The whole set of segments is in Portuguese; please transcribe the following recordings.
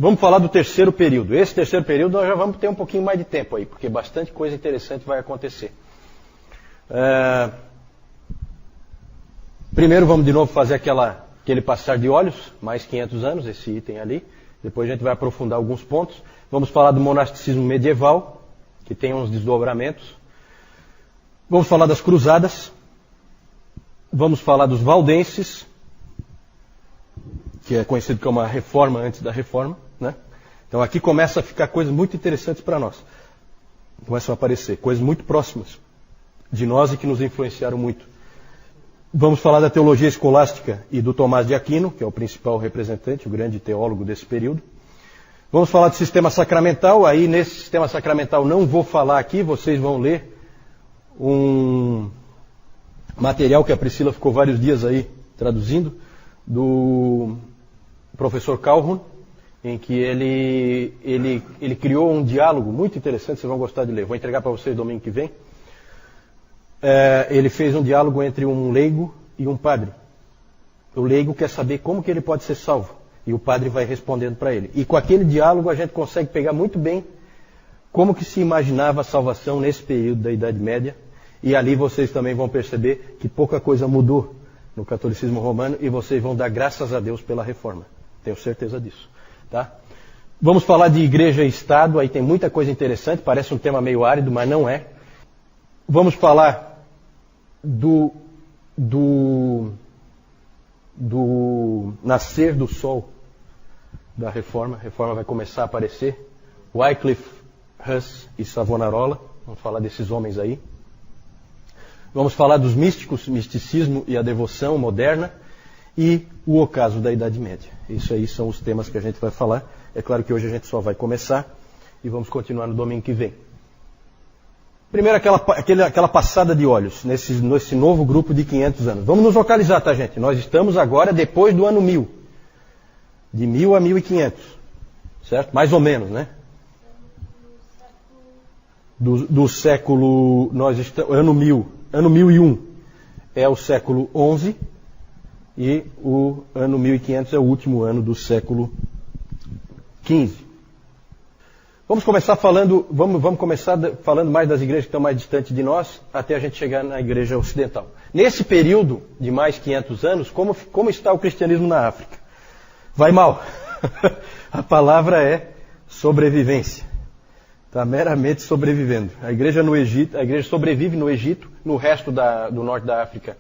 Vamos falar do terceiro período. Esse terceiro período nós já vamos ter um pouquinho mais de tempo aí, porque bastante coisa interessante vai acontecer. Primeiro vamos de novo fazer aquele passar de olhos, mais 500 anos, esse item ali. Depois a gente vai aprofundar alguns pontos. Vamos falar do monasticismo medieval, que tem uns desdobramentos. Vamos falar das cruzadas. Vamos falar dos valdenses, que é conhecido como a reforma antes da reforma, né? Então aqui começa a ficar coisas muito interessantes para nós. Começam a aparecer coisas muito próximas de nós e que nos influenciaram muito. Vamos falar da teologia escolástica e do Tomás de Aquino, que é o principal representante, o grande teólogo desse período. Vamos falar do sistema sacramental. Aí nesse sistema sacramental não vou falar aqui, vocês vão ler um material que a Priscila ficou vários dias aí traduzindo, do professor Calhoun, em que ele criou um diálogo muito interessante, vocês vão gostar de ler. Vou entregar para vocês domingo que vem. Ele fez um diálogo entre um leigo e um padre. O leigo quer saber como que ele pode ser salvo, e o padre vai respondendo para ele. E com aquele diálogo a gente consegue pegar muito bem como que se imaginava a salvação nesse período da Idade Média, e ali vocês também vão perceber que pouca coisa mudou no catolicismo romano, e vocês vão dar graças a Deus pela reforma. Tenho certeza disso. Tá? Vamos falar de igreja e Estado, aí tem muita coisa interessante, parece um tema meio árido, mas não é. Vamos falar do nascer do sol da reforma. A reforma vai começar a aparecer. Wycliffe, Hus e Savonarola, vamos falar desses homens aí. Vamos falar dos místicos, misticismo e a devoção moderna e o ocaso da Idade Média. Isso aí são os temas que a gente vai falar. É claro que hoje a gente só vai começar e vamos continuar no domingo que vem. Primeiro aquela passada de olhos nesse novo grupo de 500 anos. Vamos nos localizar, tá, gente? Nós estamos agora depois do ano 1000. De 1000 a 1500. Certo? Mais ou menos, né? Do século... Nós estamos... Ano 1001 é o século 11 e o ano 1500 é o último ano do século 15. Vamos começar falando mais das igrejas que estão mais distantes de nós, até a gente chegar na igreja ocidental. Nesse período de mais 500 anos, como está o cristianismo na África? Vai mal. A palavra é sobrevivência. Está meramente sobrevivendo. A igreja sobrevive no Egito, no resto do norte da África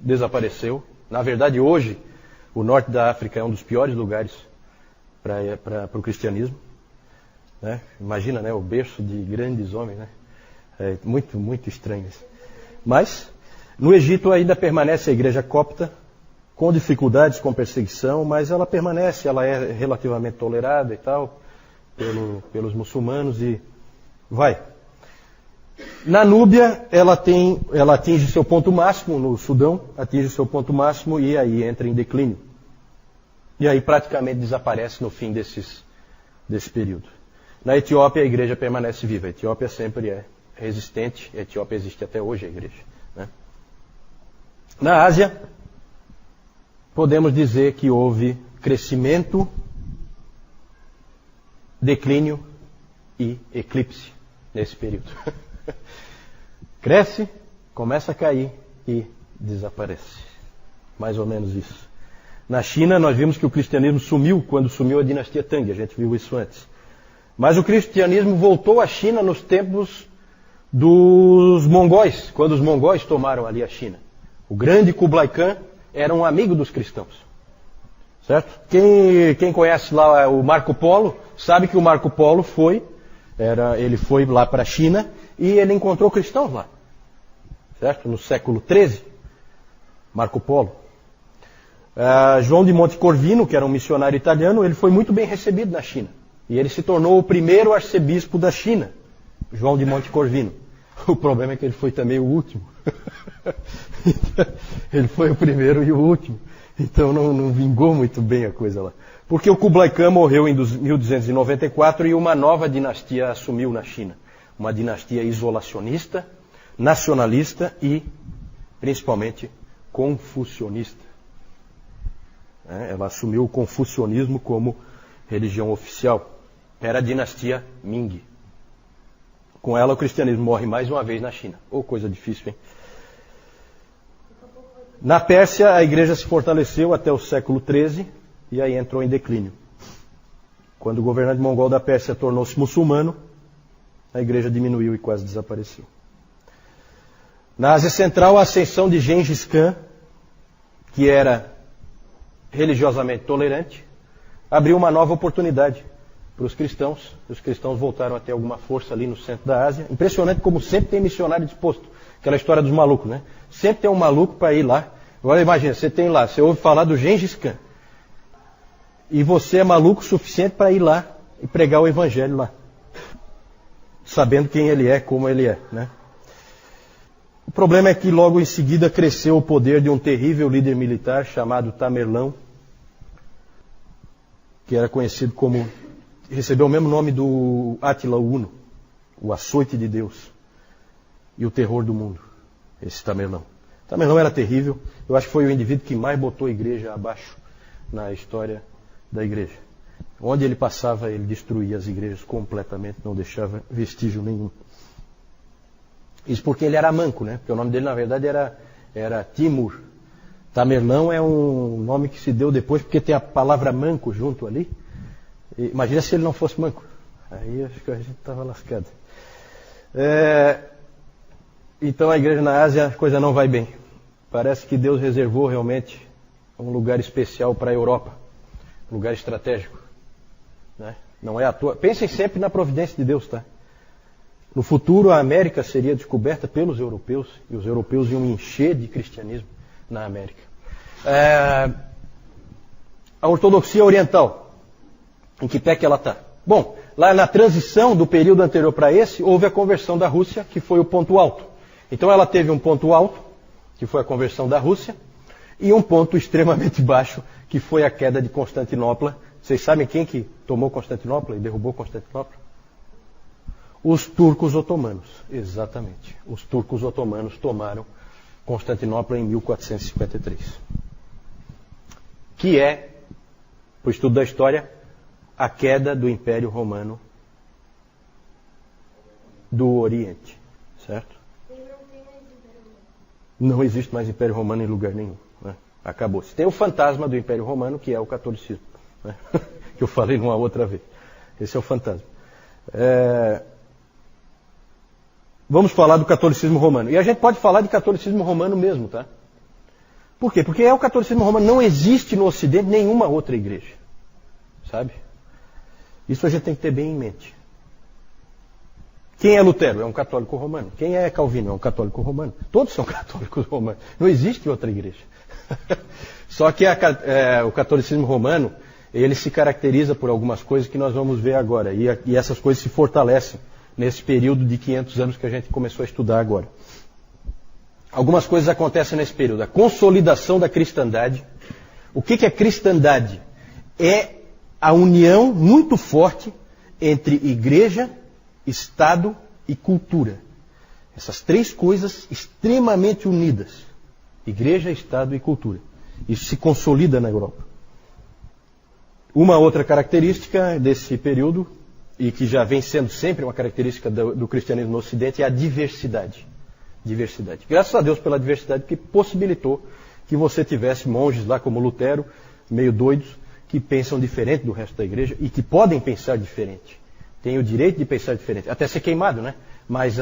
desapareceu. Na verdade, hoje, o norte da África é um dos piores lugares para o cristianismo. Né? Imagina, né, o berço de grandes homens. Né? É muito, muito estranho isso. Mas, no Egito ainda permanece a igreja copta, com dificuldades, com perseguição, mas ela permanece, ela é relativamente tolerada e tal, pelos muçulmanos e vai. Na Núbia, ela atinge seu ponto máximo, no Sudão, atinge seu ponto máximo e aí entra em declínio. E aí praticamente desaparece no fim desse período. Na Etiópia, a igreja permanece viva. A Etiópia sempre é resistente, a Etiópia existe até hoje, a igreja. Né? Na Ásia, podemos dizer que houve crescimento, declínio e eclipse nesse período. Cresce, começa a cair e desaparece. Mais ou menos isso. Na China, nós vimos que o cristianismo sumiu quando sumiu a dinastia Tang, a gente viu isso antes. Mas o cristianismo voltou à China nos tempos dos mongóis, quando os mongóis tomaram ali a China. O grande Kublai Khan era um amigo dos cristãos. Certo? Quem conhece lá o Marco Polo, sabe que o Marco Polo ele foi lá para a China e ele encontrou cristãos lá. Certo? No século XIII, Marco Polo. João de Monte Corvino, que era um missionário italiano, ele foi muito bem recebido na China. E ele se tornou o primeiro arcebispo da China, João de Monte Corvino. O problema é que ele foi também o último. Ele foi o primeiro e o último. Então não vingou muito bem a coisa lá. Porque o Kublai Khan morreu em 1294 e uma nova dinastia assumiu na China. Uma dinastia isolacionista, nacionalista e, principalmente, confucionista. Ela assumiu o confucionismo como religião oficial, era a dinastia Ming. Com ela, o cristianismo morre mais uma vez na China. Ô, coisa difícil, hein? Na Pérsia, a igreja se fortaleceu até o século XIII e aí entrou em declínio. Quando o governante mongol da Pérsia tornou-se muçulmano, a igreja diminuiu e quase desapareceu. Na Ásia Central, a ascensão de Gengis Khan, que era religiosamente tolerante, abriu uma nova oportunidade para os cristãos. Os cristãos voltaram a ter alguma força ali no centro da Ásia. Impressionante como sempre tem missionário disposto. Aquela história dos malucos, né? Sempre tem um maluco para ir lá. Agora imagina, você tem lá, você ouve falar do Gengis Khan. E você é maluco o suficiente para ir lá e pregar o evangelho lá. Sabendo quem ele é, como ele é, né? O problema é que logo em seguida cresceu o poder de um terrível líder militar chamado Tamerlão, que era conhecido como, recebeu o mesmo nome do Átila Uno, o açoite de Deus e o terror do mundo, esse Tamerlão. Tamerlão era terrível, eu acho que foi o indivíduo que mais botou a igreja abaixo na história da igreja. Onde ele passava, ele destruía as igrejas completamente, não deixava vestígio nenhum. Isso porque ele era manco, né? Porque o nome dele, na verdade, era Timur. Tamerlão é um nome que se deu depois porque tem a palavra manco junto ali. E, imagina se ele não fosse manco. Aí acho que a gente estava lascado. Então a igreja na Ásia, a coisa não vai bem. Parece que Deus reservou realmente um lugar especial para a Europa. Um lugar estratégico. Né? Não é à toa. Pensem sempre na providência de Deus, tá? No futuro, a América seria descoberta pelos europeus, e os europeus iam encher de cristianismo na América. A ortodoxia oriental, em que pé que ela está? Bom, lá na transição do período anterior para esse, houve a conversão da Rússia, que foi o ponto alto. Então ela teve um ponto alto, que foi a conversão da Rússia, e um ponto extremamente baixo, que foi a queda de Constantinopla. Vocês sabem quem que tomou Constantinopla e derrubou Constantinopla? Os turcos otomanos, exatamente. Os turcos otomanos tomaram Constantinopla em 1453. Que é, para o estudo da história, a queda do Império Romano do Oriente. Certo? Não existe mais Império Romano em lugar nenhum. Né? Acabou-se. Tem o fantasma do Império Romano, que é o catolicismo. Né? Que eu falei numa outra vez. Esse é o fantasma. Vamos falar do catolicismo romano. E a gente pode falar de catolicismo romano mesmo, tá? Por quê? Porque é o catolicismo romano. Não existe no Ocidente nenhuma outra igreja. Sabe? Isso a gente tem que ter bem em mente. Quem é Lutero? É um católico romano. Quem é Calvino? É um católico romano. Todos são católicos romanos. Não existe outra igreja. Só que o catolicismo romano, ele se caracteriza por algumas coisas que nós vamos ver agora. E essas coisas se fortalecem nesse período de 500 anos que a gente começou a estudar agora. Algumas coisas acontecem nesse período. A consolidação da cristandade. O que é cristandade? É a união muito forte entre igreja, Estado e cultura. Essas três coisas extremamente unidas. Igreja, Estado e cultura. Isso se consolida na Europa. Uma outra característica desse período, e que já vem sendo sempre uma característica do cristianismo no Ocidente, é a diversidade. Diversidade. Graças a Deus pela diversidade que possibilitou que você tivesse monges lá como Lutero, meio doidos, que pensam diferente do resto da igreja e que podem pensar diferente. Tem o direito de pensar diferente. Até ser queimado, né? Mas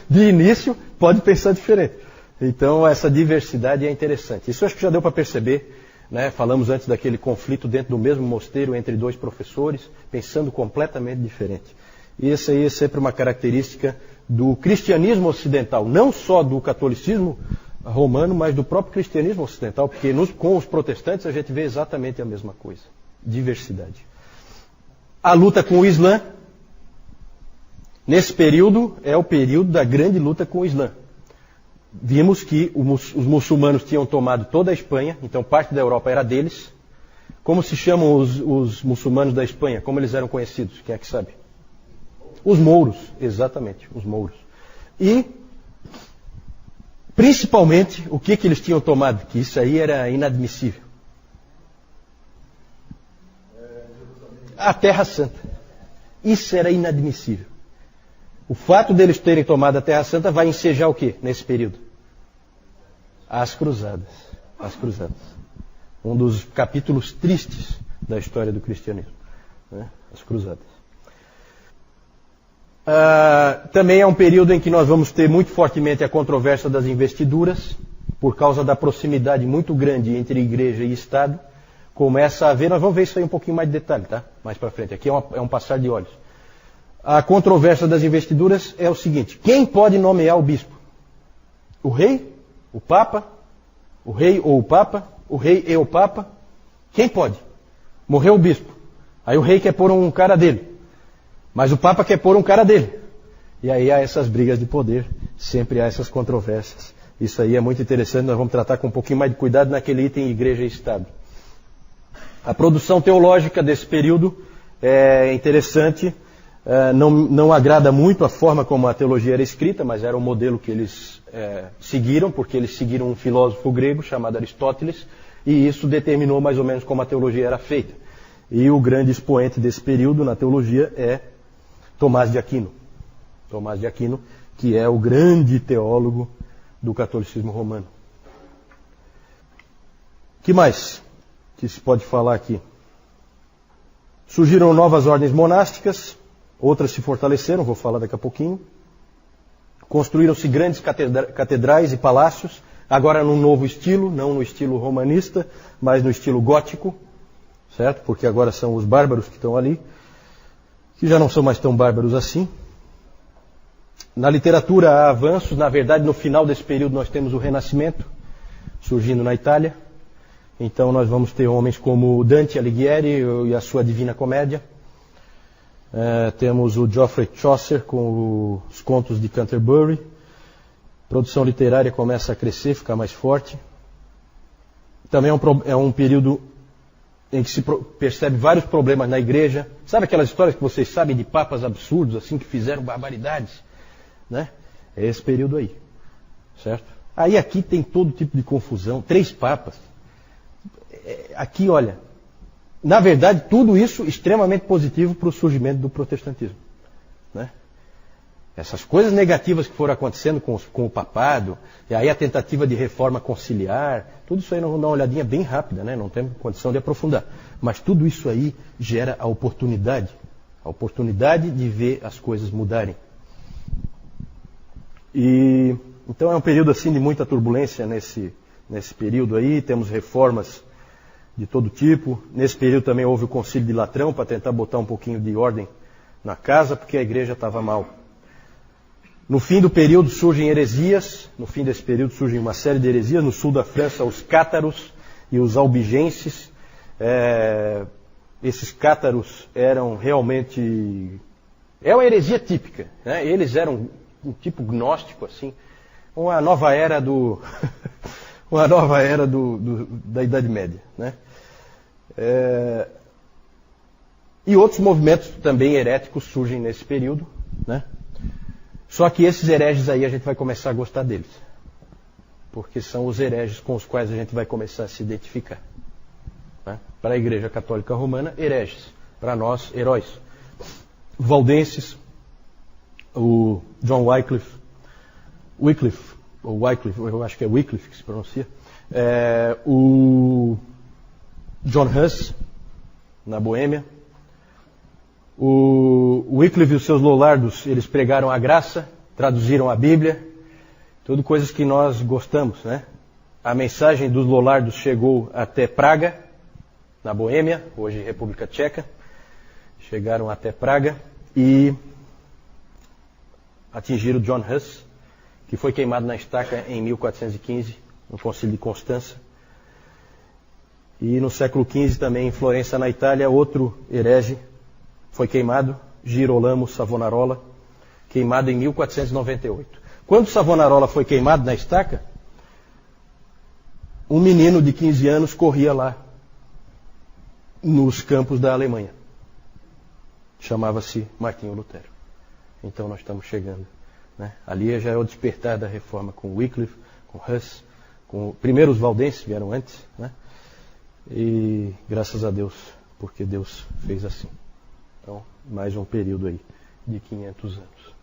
de início pode pensar diferente. Então essa diversidade é interessante. Isso eu acho que já deu para perceber. Né? Falamos antes daquele conflito dentro do mesmo mosteiro entre dois professores, pensando completamente diferente. E essa aí é sempre uma característica do cristianismo ocidental, não só do catolicismo romano, mas do próprio cristianismo ocidental, porque com os protestantes a gente vê exatamente a mesma coisa. Diversidade. A luta com o Islã, nesse período, é o período da grande luta com o Islã. Vimos que os muçulmanos tinham tomado toda a Espanha, então parte da Europa era deles. Como se chamam os muçulmanos da Espanha? Como eles eram conhecidos? Quem é que sabe? Os mouros, exatamente, os mouros. E, principalmente, o que eles tinham tomado? Que isso aí era inadmissível. a Terra Santa. Isso era inadmissível. O fato deles terem tomado a Terra Santa vai ensejar o quê nesse período? As Cruzadas. As Cruzadas. Um dos capítulos tristes da história do cristianismo. Né? As Cruzadas. Também é um período em que nós vamos ter muito fortemente a controvérsia das investiduras, por causa da proximidade muito grande entre igreja e Estado. Começa a haver, nós vamos ver isso aí um pouquinho mais de detalhe, tá? Mais para frente. Aqui é um passar de olhos. A controvérsia das investiduras é o seguinte: quem pode nomear o bispo? O rei? O papa? O rei ou o papa? O rei e o papa? Quem pode? Morreu o bispo. Aí o rei quer pôr um cara dele. Mas o papa quer pôr um cara dele. E aí há essas brigas de poder. Sempre há essas controvérsias. Isso aí é muito interessante. Nós vamos tratar com um pouquinho mais de cuidado naquele item igreja e Estado. A produção teológica desse período é interessante. Não agrada muito a forma como a teologia era escrita, mas era o modelo que eles seguiram, porque eles seguiram um filósofo grego chamado Aristóteles, e isso determinou mais ou menos como a teologia era feita. E o grande expoente desse período na teologia é Tomás de Aquino. Tomás de Aquino, que é o grande teólogo do catolicismo romano. O que mais que se pode falar aqui? Surgiram novas ordens monásticas, outras se fortaleceram, vou falar daqui a pouquinho. Construíram-se grandes catedrais e palácios, agora num novo estilo, não no estilo romanista, mas no estilo gótico, certo? Porque agora são os bárbaros que estão ali, que já não são mais tão bárbaros assim. Na literatura há avanços, na verdade no final desse período nós temos o Renascimento, surgindo na Itália. Então nós vamos ter homens como Dante Alighieri e a sua Divina Comédia. Temos o Geoffrey Chaucer com os contos de Canterbury. A produção literária começa a crescer, ficar mais forte. Também é um período em que se percebe vários problemas na igreja. Sabe aquelas histórias que vocês sabem de papas absurdos, assim, que fizeram barbaridades? Né? É esse período aí, certo? Aí aqui tem todo tipo de confusão, 3 papas. Aqui, olha, na verdade, tudo isso extremamente positivo para o surgimento do protestantismo. Né? Essas coisas negativas que foram acontecendo com o papado, e aí a tentativa de reforma conciliar, tudo isso aí nós vamos dar uma olhadinha bem rápida, né? Não temos condição de aprofundar. Mas tudo isso aí gera a oportunidade de ver as coisas mudarem. E então é um período assim de muita turbulência nesse período aí, temos reformas de todo tipo. Nesse período também houve o Concílio de Latrão para tentar botar um pouquinho de ordem na casa, porque a igreja estava mal. No fim do período surgem heresias, no fim desse período surgem uma série de heresias. No sul da França, os cátaros e os albigenses. Esses cátaros eram realmente... É uma heresia típica, né? Eles eram um tipo gnóstico, assim, uma nova era da Idade Média, né? E outros movimentos também heréticos surgem nesse período, né? Só que esses hereges aí a gente vai começar a gostar deles, porque são os hereges com os quais a gente vai começar a se identificar, né? Para a Igreja Católica Romana, hereges; para nós, heróis. Valdenses, o John Wycliffe, eu acho que é Wycliffe que se pronuncia, o John Huss, na Boêmia. O Wycliffe e os seus Lollardos, eles pregaram a graça, traduziram a Bíblia, tudo coisas que nós gostamos, né? A mensagem dos Lollardos chegou até Praga, na Boêmia, hoje República Tcheca. Chegaram até Praga e atingiram John Huss, que foi queimado na estaca em 1415, no Concílio de Constança. E no século XV também, em Florença, na Itália, outro herege foi queimado, Girolamo Savonarola, queimado em 1498. Quando Savonarola foi queimado na estaca, um menino de 15 anos corria lá, nos campos da Alemanha. Chamava-se Martinho Lutero. Então nós estamos chegando, né? Ali já é o despertar da reforma com Wycliffe, com Huss, primeiro os valdenses vieram antes, né? E graças a Deus porque Deus fez assim. Então, mais um período aí de 500 anos.